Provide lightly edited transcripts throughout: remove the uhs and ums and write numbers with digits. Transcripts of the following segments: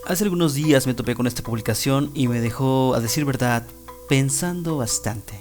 Hace algunos días me topé con esta publicación y me dejó, a decir verdad, pensando bastante.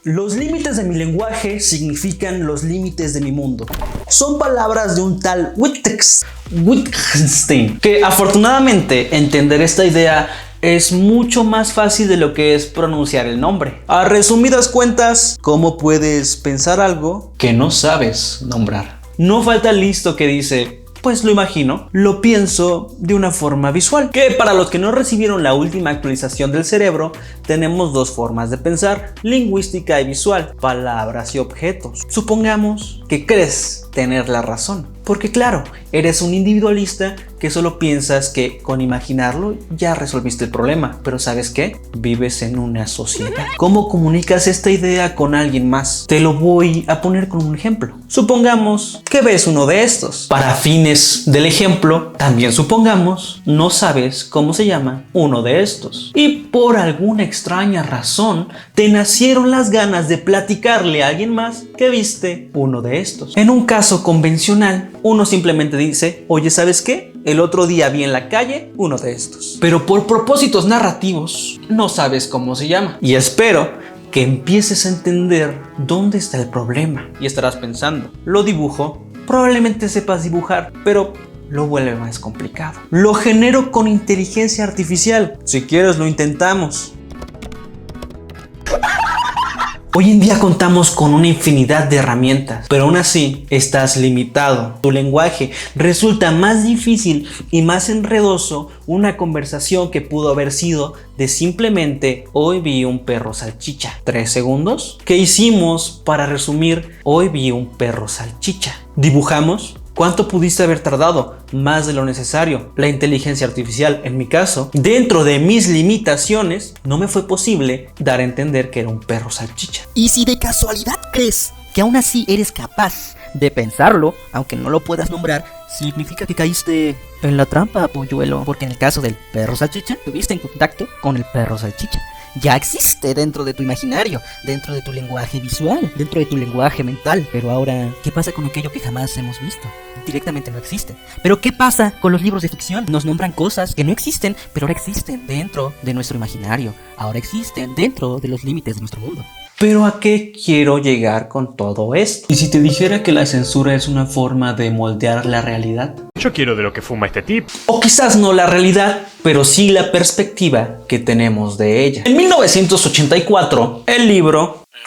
Los límites de mi lenguaje significan los límites de mi mundo. Son palabras de un tal Wittgenstein, que afortunadamente entender esta idea es mucho más fácil de lo que es pronunciar el nombre. A resumidas cuentas, ¿cómo puedes pensar algo que no sabes nombrar? No falta el listo que dice: pues lo imagino, lo pienso de una forma visual. Que para los que no recibieron la última actualización del cerebro, tenemos dos formas de pensar: lingüística y visual, palabras y objetos. Supongamos que crees tener la razón, porque claro, eres un individualista que solo piensas que con imaginarlo ya resolviste el problema. Pero ¿sabes qué? Vives en una sociedad. ¿Cómo comunicas esta idea con alguien más? Te lo voy a poner con un ejemplo. Supongamos que ves uno de estos. Para fines del ejemplo, también supongamos no sabes cómo se llama uno de estos. Y por alguna extraña razón, te nacieron las ganas de platicarle a alguien más que viste uno de estos. En un caso convencional, uno simplemente dice: oye, ¿sabes qué? El otro día vi en la calle uno de estos. Pero por propósitos narrativos, no sabes cómo se llama. Y espero que empieces a entender dónde está el problema. Y estarás pensando: lo dibujo. Probablemente sepas dibujar, pero lo vuelve más complicado. Lo genero con inteligencia artificial. Si quieres, lo intentamos. Hoy en día contamos con una infinidad de herramientas, pero aún así estás limitado. Tu lenguaje resulta más difícil y más enredoso una conversación que pudo haber sido de simplemente: hoy vi un perro salchicha. 3 segundos. ¿Qué hicimos para resumir hoy vi un perro salchicha? ¿Dibujamos? ¿Cuánto pudiste haber tardado? Más de lo necesario. La inteligencia artificial, en mi caso, dentro de mis limitaciones, no me fue posible dar a entender que era un perro salchicha. Y si de casualidad crees que aún así eres capaz de pensarlo, aunque no lo puedas nombrar, significa que caíste en la trampa, polluelo. Porque en el caso del perro salchicha, estuviste en contacto con el perro salchicha. Ya existe dentro de tu imaginario, dentro de tu lenguaje visual, dentro de tu lenguaje mental. Pero ahora, ¿qué pasa con aquello que jamás hemos visto? Directamente no existe. Pero ¿qué pasa con los libros de ficción? Nos nombran cosas que no existen, pero ahora existen dentro de nuestro imaginario. Ahora existen dentro de los límites de nuestro mundo. ¿Pero a qué quiero llegar con todo esto? ¿Y si te dijera que la censura es una forma de moldear la realidad? Yo quiero de lo que fuma este tipo. O quizás no la realidad, pero sí la perspectiva que tenemos de ella. En 1984, el libro, no el año,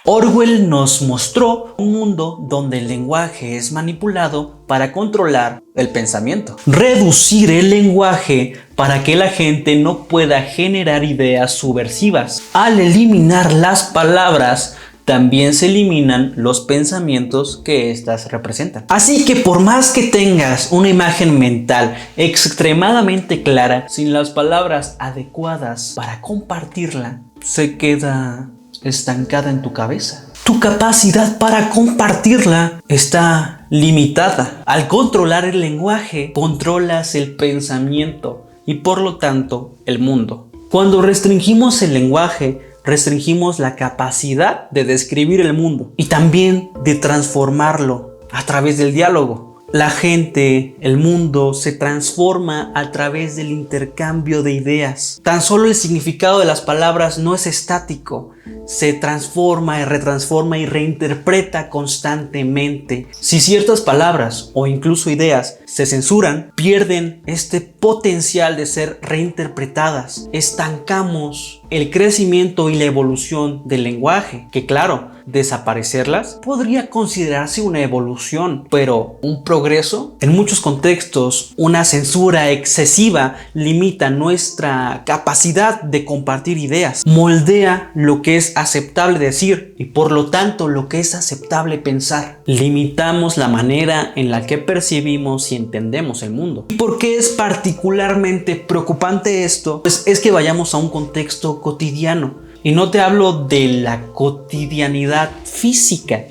Orwell nos mostró un mundo donde el lenguaje es manipulado para controlar el pensamiento. Reducir el lenguaje para que la gente no pueda generar ideas subversivas. Al eliminar las palabras, también se eliminan los pensamientos que éstas representan. Así que por más que tengas una imagen mental extremadamente clara, sin las palabras adecuadas para compartirla, se queda estancada en tu cabeza. Tu capacidad para compartirla está limitada. Al controlar el lenguaje, controlas el pensamiento y por lo tanto el mundo. Cuando restringimos el lenguaje, restringimos la capacidad de describir el mundo y también de transformarlo a través del diálogo. La gente, el mundo, se transforma a través del intercambio de ideas. Tan solo el significado de las palabras no es estático, se transforma y retransforma y reinterpreta constantemente. Si ciertas palabras o incluso ideas se censuran, pierden este potencial de ser reinterpretadas. Estancamos el crecimiento y la evolución del lenguaje, que claro, desaparecerlas podría considerarse una evolución, pero un progreso. En muchos contextos, una censura excesiva limita nuestra capacidad de compartir ideas, moldea lo que es aceptable decir y por lo tanto lo que es aceptable pensar. Limitamos la manera en la que percibimos y entendemos el mundo. ¿Y por qué es particularmente preocupante esto? Pues es que vayamos a un contexto cotidiano. Y no te hablo de la cotidianidad física,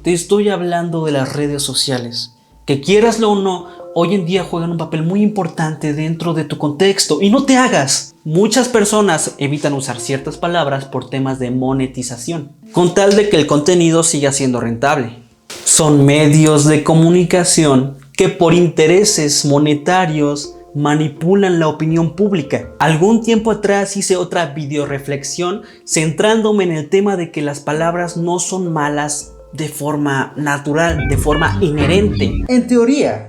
te estoy hablando de las redes sociales, que quieraslo o no, hoy en día juegan un papel muy importante dentro de tu contexto. Y no te hagas, muchas personas evitan usar ciertas palabras por temas de monetización, con tal de que el contenido siga siendo rentable. Son medios de comunicación que por intereses monetarios manipulan la opinión pública. Algún tiempo atrás hice otra videoreflexión centrándome en el tema de que las palabras no son malas de forma natural, de forma inherente. En teoría,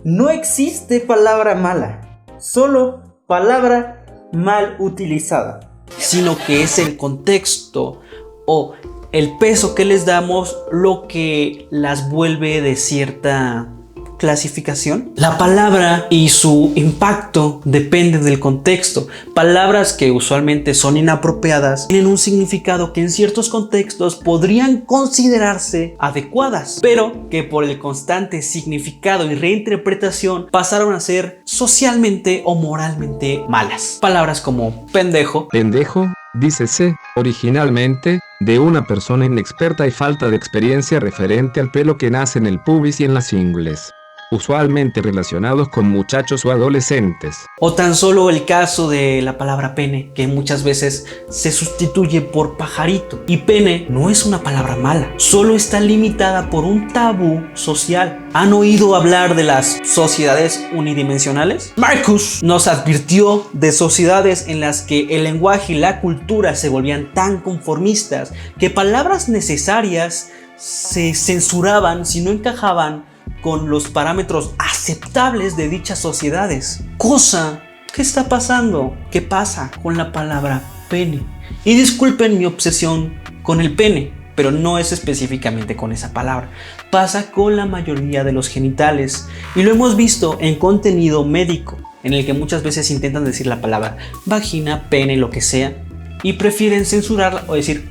no existe palabra mala, solo palabra mal utilizada, sino que es el contexto o el peso que les damos lo que las vuelve de cierta clasificación. La palabra y su impacto dependen del contexto. Palabras que usualmente son inapropiadas tienen un significado que en ciertos contextos podrían considerarse adecuadas, pero que por el constante significado y reinterpretación pasaron a ser socialmente o moralmente malas. Palabras como pendejo. Pendejo, dícese, originalmente, de una persona inexperta y falta de experiencia referente al pelo que nace en el pubis y en las ingles, usualmente relacionados con muchachos o adolescentes. O tan solo el caso de la palabra pene, que muchas veces se sustituye por pajarito. Y pene no es una palabra mala, solo está limitada por un tabú social. ¿Han oído hablar de las sociedades unidimensionales? Marcus nos advirtió de sociedades en las que el lenguaje y la cultura se volvían tan conformistas que palabras necesarias se censuraban si no encajaban con los parámetros aceptables de dichas sociedades. Cosa que está pasando. ¿Qué pasa con la palabra pene? Y disculpen mi obsesión con el pene, pero no es específicamente con esa palabra. Pasa con la mayoría de los genitales y lo hemos visto en contenido médico, en el que muchas veces intentan decir la palabra vagina, pene, lo que sea, y prefieren censurarla o decir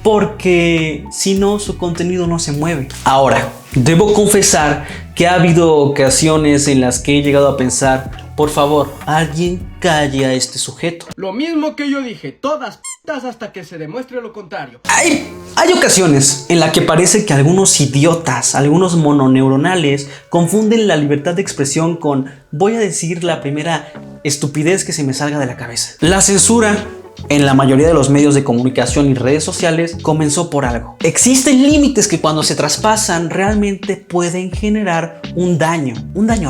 porque si no su contenido no se mueve. Ahora, debo confesar que ha habido ocasiones en las que he llegado a pensar, por favor, alguien calle a este sujeto. Lo mismo que yo dije, todas p***as hasta que se demuestre lo contrario. Hay ocasiones en las que parece que algunos idiotas, algunos mononeuronales, confunden la libertad de expresión con voy a decir la primera estupidez que se me salga de la cabeza. La censura en la mayoría de los medios de comunicación y redes sociales comenzó por algo. Existen límites que cuando se traspasan realmente pueden generar un daño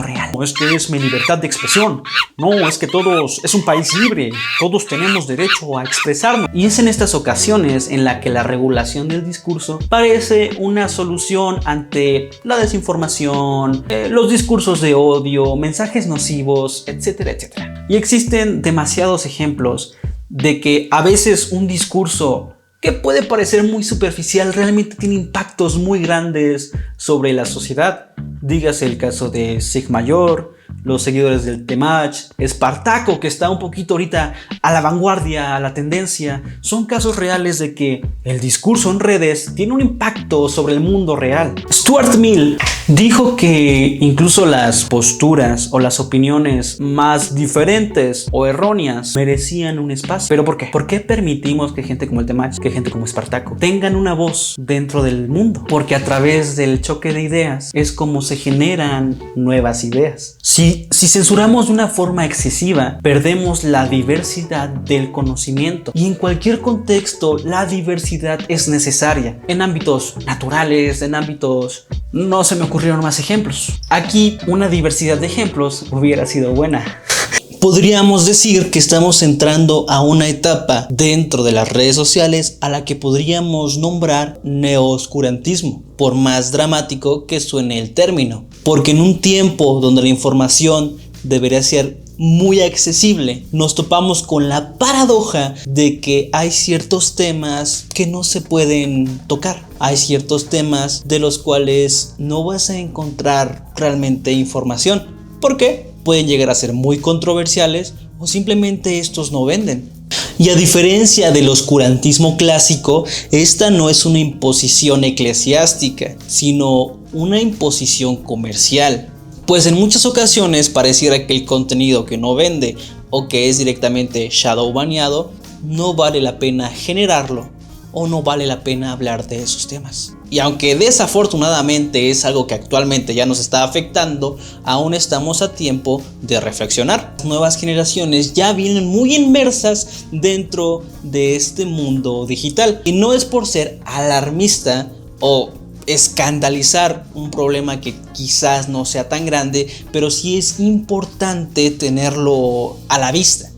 real. No es que es mi libertad de expresión, no, es que todos, es un país libre, todos tenemos derecho a expresarnos. Y es en estas ocasiones en la que la regulación del discurso parece una solución ante la desinformación, los discursos de odio, mensajes nocivos, etcétera, etcétera. Y existen demasiados ejemplos de que a veces un discurso que puede parecer muy superficial realmente tiene impactos muy grandes sobre la sociedad. Dígase el caso de Sigmayor, los seguidores del Temach, Espartaco, que está un poquito ahorita a la vanguardia, a la tendencia. Son casos reales de que el discurso en redes tiene un impacto sobre el mundo real. Stuart Mill dijo que incluso las posturas o las opiniones más diferentes o erróneas merecían un espacio. ¿Pero por qué? ¿Por qué permitimos que gente como el Temach, que gente como Espartaco tengan una voz dentro del mundo? Porque a través del choque de ideas es como se generan nuevas ideas. Si censuramos de una forma excesiva, perdemos la diversidad del conocimiento. Y en cualquier contexto, la diversidad es necesaria. En ámbitos naturales, en ámbitos... No se me ocurrieron más ejemplos. Aquí una diversidad de ejemplos hubiera sido buena. Podríamos decir que estamos entrando a una etapa dentro de las redes sociales a la que podríamos nombrar neooscurantismo, por más dramático que suene el término. Porque en un tiempo donde la información debería ser muy accesible, nos topamos con la paradoja de que hay ciertos temas que no se pueden tocar. Hay ciertos temas de los cuales no vas a encontrar realmente información. ¿Por qué? Pueden llegar a ser muy controversiales o simplemente estos no venden. Y a diferencia del oscurantismo clásico, esta no es una imposición eclesiástica, sino una imposición comercial. Pues en muchas ocasiones pareciera que el contenido que no vende o que es directamente shadow baneado no vale la pena generarlo o no vale la pena hablar de esos temas. Y aunque desafortunadamente es algo que actualmente ya nos está afectando, aún estamos a tiempo de reflexionar. Las nuevas generaciones ya vienen muy inmersas dentro de este mundo digital. Y no es por ser alarmista o escandalizar un problema que quizás no sea tan grande, pero sí es importante tenerlo a la vista.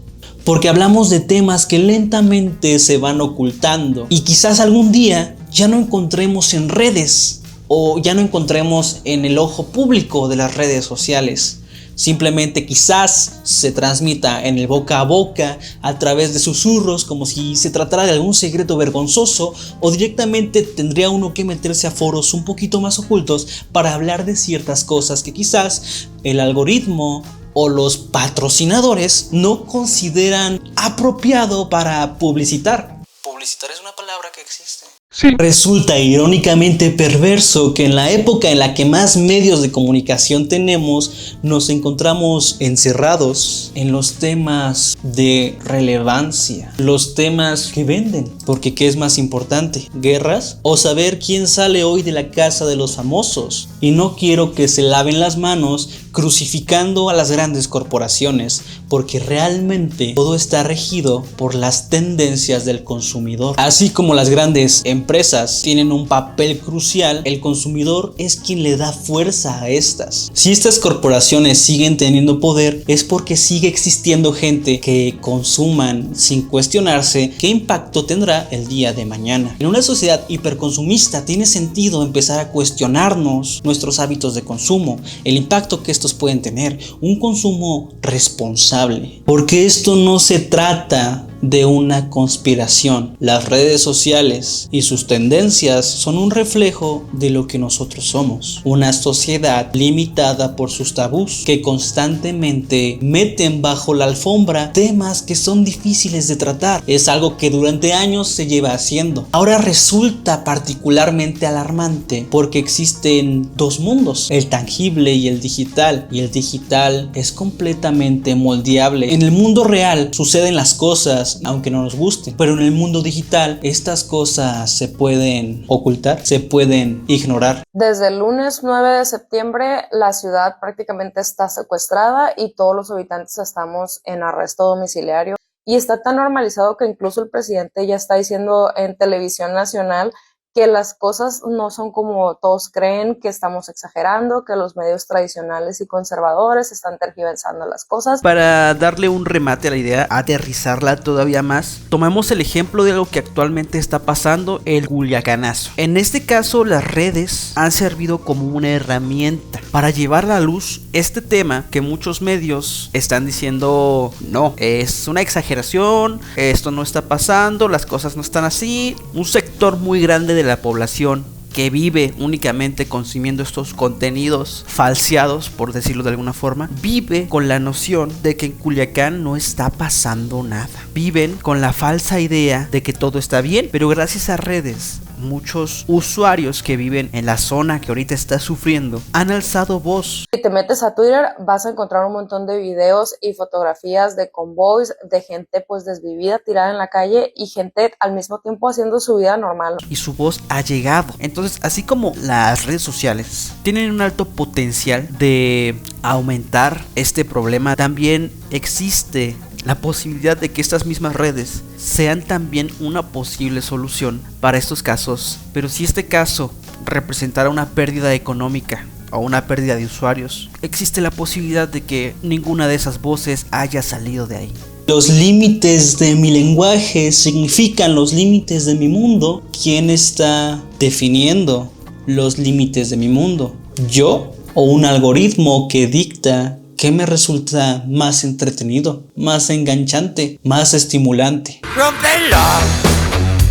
Porque hablamos de temas que lentamente se van ocultando y quizás algún día ya no encontremos en redes o ya no encontremos en el ojo público de las redes sociales. Simplemente quizás se transmita en el boca a boca a través de susurros como si se tratara de algún secreto vergonzoso, o directamente tendría uno que meterse a foros un poquito más ocultos para hablar de ciertas cosas que quizás el algoritmo o los patrocinadores no consideran apropiado para publicitar. Publicitar es una palabra que existe. Sí. Resulta irónicamente perverso que en la época en la que más medios de comunicación tenemos, nos encontramos encerrados en los temas de relevancia, los temas que venden. Porque ¿qué es más importante? ¿Guerras? ¿O saber quién sale hoy de la casa de los famosos? Y no quiero que se laven las manos crucificando a las grandes corporaciones, porque realmente todo está regido por las tendencias del consumidor. Así como las grandes empresas tienen un papel crucial, el consumidor es quien le da fuerza a estas. Si estas corporaciones siguen teniendo poder, es porque sigue existiendo gente que consuman sin cuestionarse qué impacto tendrá el día de mañana. En una sociedad hiperconsumista tiene sentido empezar a cuestionarnos nuestros hábitos de consumo, el impacto que estos pueden tener, un consumo responsable. Porque esto no se trata de una conspiración. Las redes sociales y sus tendencias son un reflejo de lo que nosotros somos. Una sociedad limitada por sus tabús que constantemente meten bajo la alfombra temas que son difíciles de tratar. Es algo que durante años se lleva haciendo. Ahora resulta particularmente alarmante porque existen dos mundos, el tangible y el digital. Y el digital es completamente moldeable. En el mundo real suceden las cosas aunque no nos guste, pero en el mundo digital estas cosas se pueden ocultar, se pueden ignorar. Desde el lunes 9 de septiembre la ciudad prácticamente está secuestrada y todos los habitantes estamos en arresto domiciliario, y está tan normalizado que incluso el presidente ya está diciendo en televisión nacional que las cosas no son como todos creen, que estamos exagerando, que los medios tradicionales y conservadores están tergiversando las cosas. Para darle un remate a la idea, aterrizarla todavía más, tomemos el ejemplo de algo que actualmente está pasando, el culiacanazo. En este caso, las redes han servido como una herramienta para llevar a la luz este tema que muchos medios están diciendo, no, es una exageración, esto no está pasando, las cosas no están así. Un sector muy grande de la población que vive únicamente consumiendo estos contenidos falseados, por decirlo de alguna forma, vive con la noción de que en Culiacán no está pasando nada. Viven con la falsa idea de que todo está bien, pero gracias a redes, muchos usuarios que viven en la zona que ahorita está sufriendo han alzado voz. Si te metes a Twitter vas a encontrar un montón de videos y fotografías de convoys, de gente pues desvivida, tirada en la calle, y gente al mismo tiempo haciendo su vida normal. Y su voz ha llegado. Entonces, así como las redes sociales tienen un alto potencial de aumentar este problema, también existe la posibilidad de que estas mismas redes sean también una posible solución para estos casos. Pero si este caso representara una pérdida económica o una pérdida de usuarios, existe la posibilidad de que ninguna de esas voces haya salido de ahí. Los límites de mi lenguaje significan los límites de mi mundo. ¿Quién está definiendo los límites de mi mundo? ¿Yo o un algoritmo que dicta qué me resulta más entretenido, más enganchante, más estimulante? ¡Rómpelo!